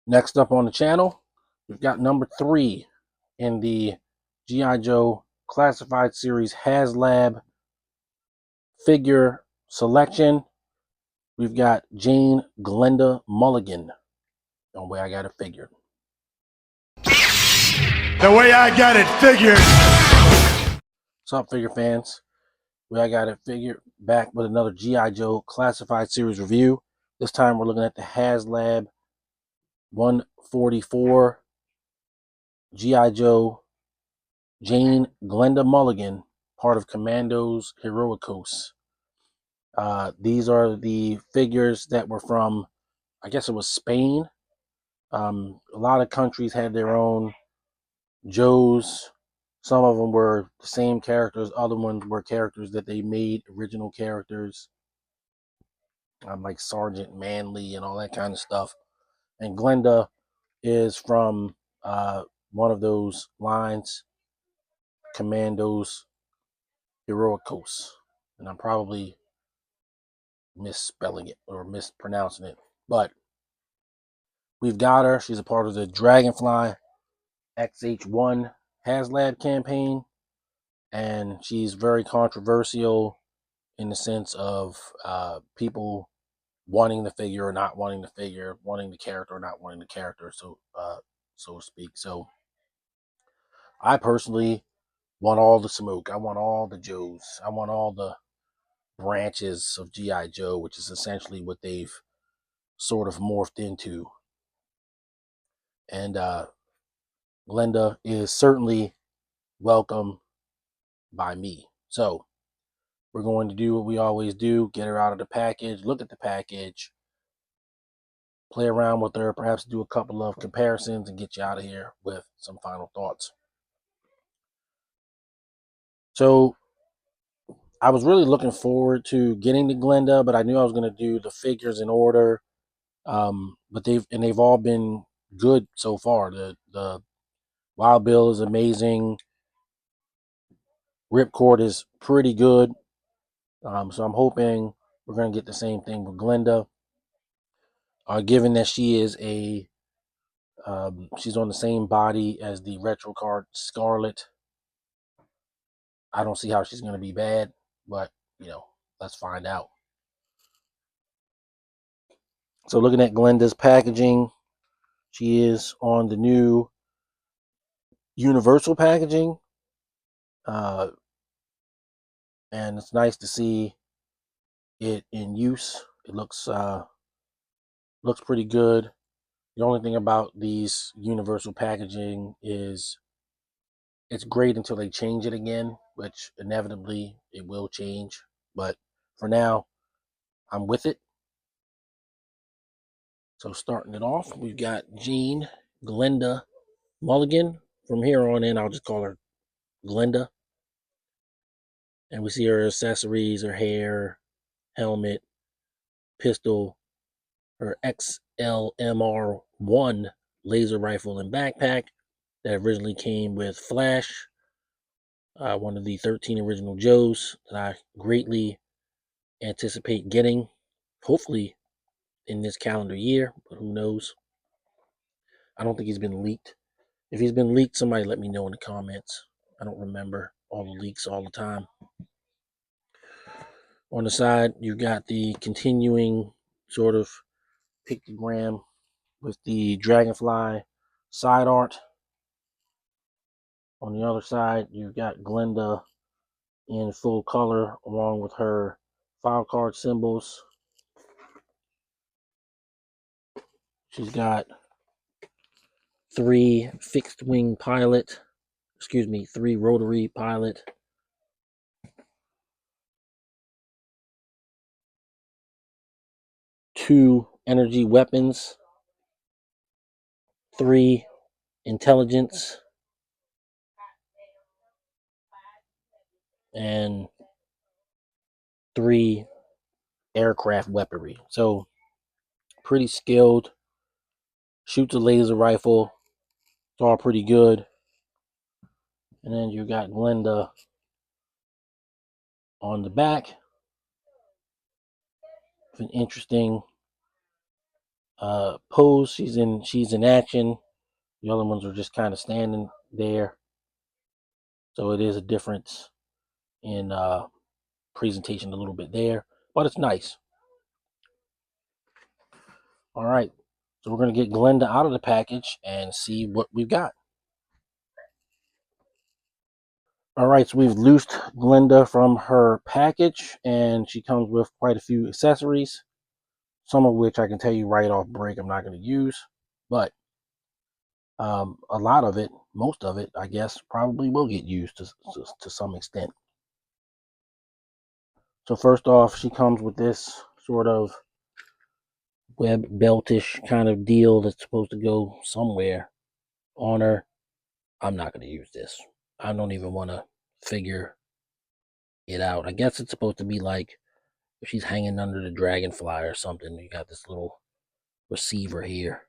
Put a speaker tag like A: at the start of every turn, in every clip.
A: Next up on the channel, we've got number 3 in the G.I. Joe Classified Series HasLab figure selection. We've got Jane Glenda Mulligan, the way I got it figured.
B: The way I got it figured.
A: What's up, figure fans? The way I got it figured, back with another G.I. Joe Classified Series review. This time we're looking at the HasLab 144 G.I. Joe Jane Glenda Mulligan, part of Commandos Heroicos. These are the figures that were from, I guess it was Spain. A lot of countries had their own Joes. Some of them were the same characters. Other ones were characters that they made original characters, like Sergeant Manley and all that kind of stuff. And Glenda is from one of those lines, Commandos Heroicos. And I'm probably misspelling it or mispronouncing it. But we've got her. She's a part of the Dragonfly XH1 HasLab campaign. And she's very controversial in the sense of people wanting the figure or not wanting the figure, wanting the character or not wanting the character, so to speak. So I personally want all the smoke. I want all the Joes. I want all the branches of G.I. Joe, which is essentially what they've sort of morphed into. And Glenda is certainly welcome by me. So we're going to do what we always do, get her out of the package, look at the package, play around with her, perhaps do a couple of comparisons, and get you out of here with some final thoughts. So I was really looking forward to getting to Glenda, but I knew I was going to do the figures in order. But they've all been good so far. The Wild Bill is amazing. Ripcord is pretty good. So I'm hoping we're going to get the same thing with Glenda. Given that she is she's on the same body as the retro card Scarlet. I don't see how she's going to be bad, but let's find out. So looking at Glenda's packaging, she is on the new universal packaging, and it's nice to see it in use. It looks pretty good. The only thing about these universal packaging is it's great until they change it again, which inevitably it will change. But for now, I'm with it. So starting it off, we've got Jane Glenda Mulligan. From here on in, I'll just call her Glenda. And we see her accessories, her hair, helmet, pistol, her XLMR-1 laser rifle and backpack that originally came with Flash, one of the 13 original Joes that I greatly anticipate getting, hopefully in this calendar year, but who knows. I don't think he's been leaked. If he's been leaked, somebody let me know in the comments. I don't remember all the leaks all the time. On the side, you've got the continuing sort of pictogram with the Dragonfly side art. On the other side, you've got Glenda in full color along with her file card symbols. She's got 3 Rotary pilot, 2 energy weapons, 3 intelligence, and 3 aircraft weaponry. So pretty skilled. Shoots a laser rifle. It's all pretty good. And then you got Glenda on the back. An interesting pose she's in action. The other ones are just kind of standing there. So it is a difference in presentation a little bit there, but it's nice. All right, so we're going to get Glenda out of the package and see what we've got. All right, so we've loosed Glenda from her package, and she comes with quite a few accessories, some of which I can tell you right off break I'm not going to use, but a lot of it, most of it, I guess, probably will get used to some extent. So first off, she comes with this sort of web beltish kind of deal that's supposed to go somewhere on her. I'm not going to use this. I don't even want to figure it out. I guess it's supposed to be like if she's hanging under the dragonfly or something. You got this little receiver here,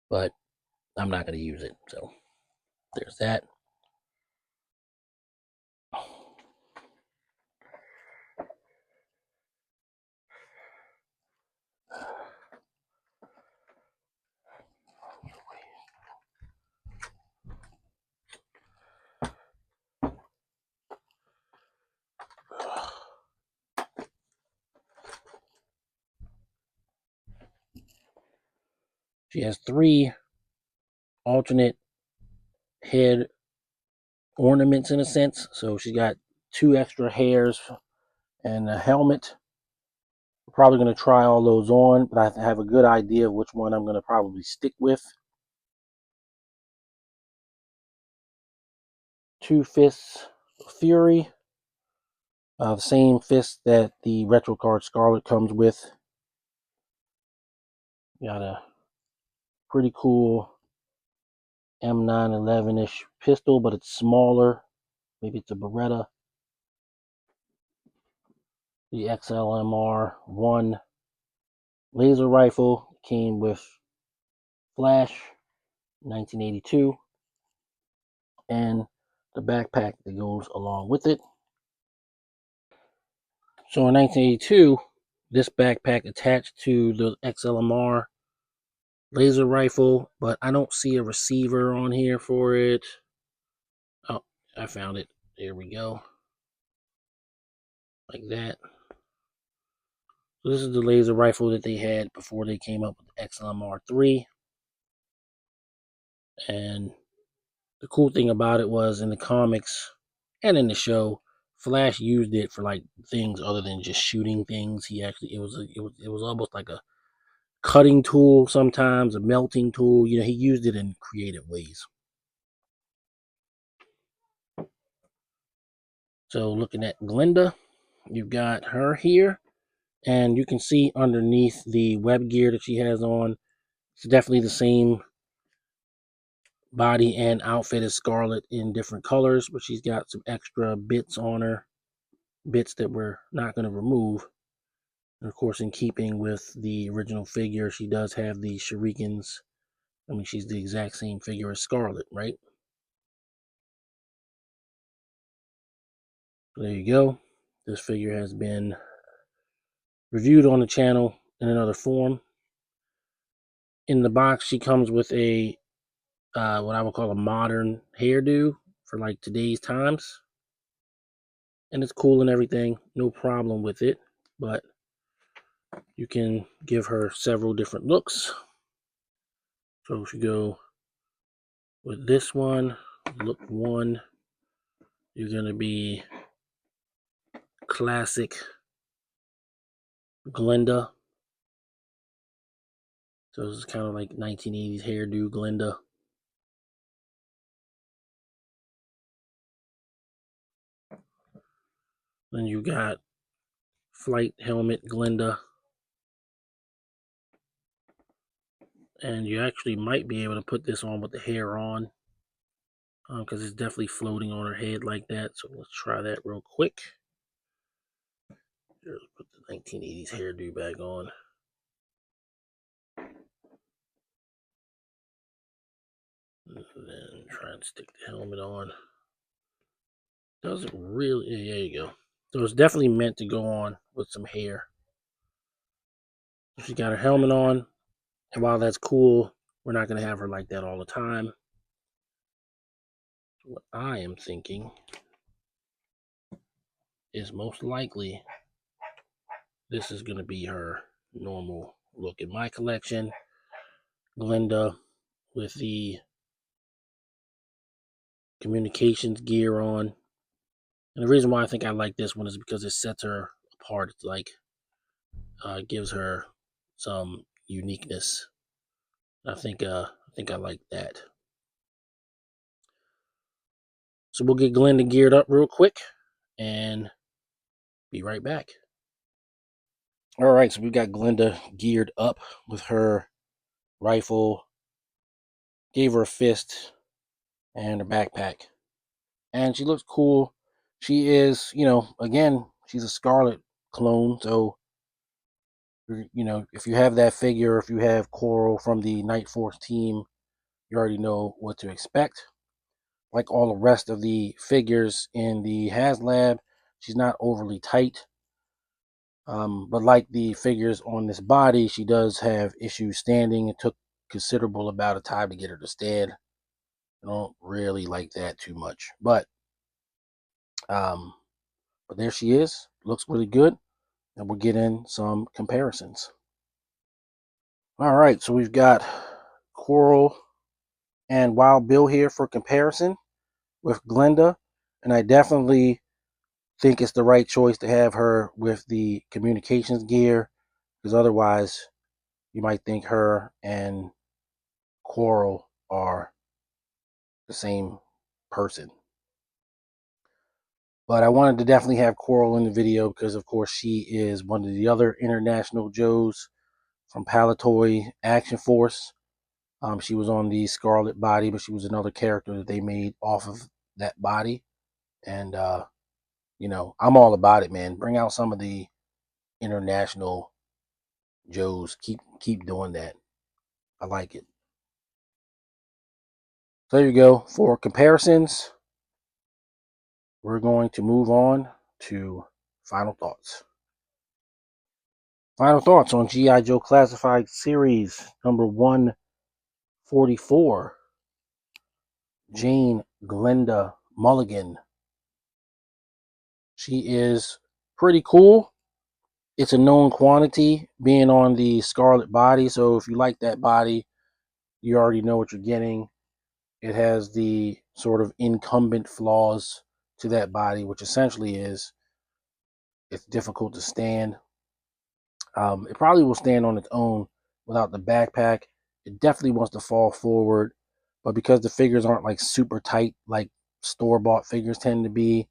A: but I'm not going to use it. So there's that. She has 3 alternate head ornaments in a sense. So she's got 2 extra hairs and a helmet. We're probably going to try all those on, but I have a good idea of which one I'm going to probably stick with. 2 fists of Fury. The same fist that the retro card Scarlet comes with. Got a pretty cool M911-ish pistol, but it's smaller. Maybe it's a Beretta. The XLMR-1 laser rifle came with flash, 1982, and the backpack that goes along with it. So in 1982, this backpack attached to the XLMR laser rifle, but I don't see a receiver on here for it. Oh, I found it. There we go. Like that. So this is the laser rifle that they had before they came up with the XLMR3. And the cool thing about it was in the comics and in the show, Flash used it for like things other than just shooting things. He actually it was almost like a cutting tool sometimes, a melting tool. You know, he used it in creative ways. So looking at Glenda, you've got her here, and you can see underneath the web gear that she has on, it's definitely the same body and outfit as Scarlet in different colors, but she's got some extra bits on her, bits that we're not going to remove. And of course, in keeping with the original figure, she does have the shurikens. I mean, she's the exact same figure as Scarlet, right? So there you go. This figure has been reviewed on the channel in another form. In the box, she comes with a what I would call a modern hairdo for like today's times, and it's cool and everything, no problem with it. But you can give her several different looks. So if you go with this one, look 1, you're gonna be classic Glenda. So this is kind of like 1980s hairdo Glenda. Then you got flight helmet Glenda. And you actually might be able to put this on with the hair on, because it's definitely floating on her head like that. So let's try that real quick. Let's put the 1980s hairdo back on. And then try and stick the helmet on. Doesn't really, yeah, there you go. So it's definitely meant to go on with some hair. She got her helmet on, And while that's cool, we're not going to have her like that all the time. What I am thinking is most likely this is going to be her normal look in my collection. Glenda with the communications gear on. And the reason why I think I like this one is because it sets her apart. It's like gives her some uniqueness. I think I like that. So we'll get Glenda geared up real quick and be right back. All right, so we've got Glenda geared up with her rifle, gave her a fist and her backpack. And she looks cool. She is, again, she's a Scarlet clone, so if you have that figure, if you have Coral from the Night Force team, you already know what to expect. Like all the rest of the figures in the HasLab, she's not overly tight. But like the figures on this body, she does have issues standing. It took considerable amount of time to get her to stand. I don't really like that too much. But there she is. Looks really good. And we'll get in some comparisons. All right, so we've got Coral and Wild Bill here for comparison with Glenda. And I definitely think it's the right choice to have her with the communications gear, because otherwise you might think her and Coral are the same person. But I wanted to definitely have Coral in the video because, of course, she is one of the other international Joes from Palatoy Action Force. She was on the Scarlet body, but she was another character that they made off of that body. And, I'm all about it, man. Bring out some of the international Joes. Keep doing that. I like it. So there you go. For comparisons, we're going to move on to final thoughts. Final thoughts on G.I. Joe Classified Series number 144. Jane Glenda Mulligan. She is pretty cool. It's a known quantity being on the Scarlet body. So if you like that body, you already know what you're getting. It has the sort of incumbent flaws to that body, which essentially is it's difficult to stand. It probably will stand on its own without the backpack. It definitely wants to fall forward, but because the figures aren't like super tight like store-bought figures tend to be,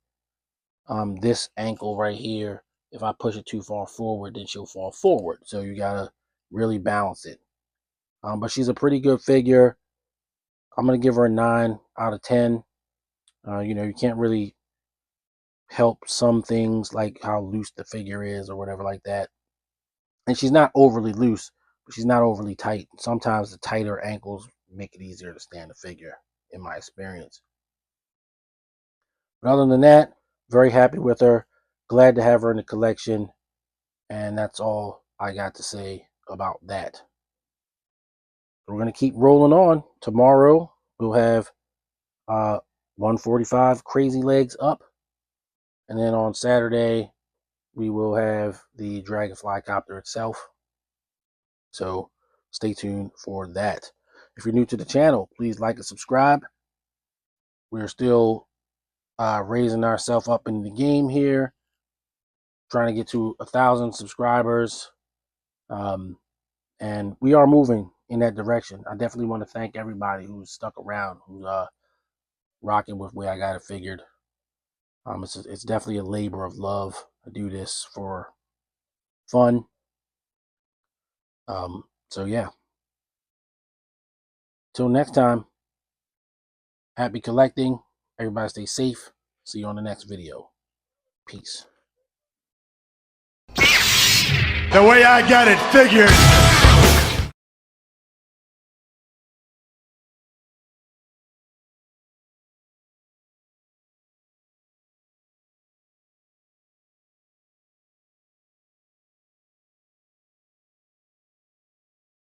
A: this ankle right here, if I push it too far forward, then she'll fall forward. So you gotta really balance it. But she's a pretty good figure. I'm gonna give her a 9 out of 10. You can't really help some things like how loose the figure is or whatever like that. And she's not overly loose, but she's not overly tight. Sometimes the tighter ankles make it easier to stand the figure, in my experience. But other than that, very happy with her. Glad to have her in the collection. And that's all I got to say about that. We're going to keep rolling on. Tomorrow, we'll have 145 Crazy Legs up. And then on Saturday, we will have the Dragonfly Copter itself. So stay tuned for that. If you're new to the channel, please like and subscribe. We're still raising ourselves up in the game here, trying to get to 1,000 subscribers. And we are moving in that direction. I definitely want to thank everybody who's stuck around, who's rocking with where I got it figured. It's definitely a labor of love. I do this for fun. So yeah. Till next time, happy collecting. Everybody stay safe. See you on the next video. Peace.
B: The way I got it figured.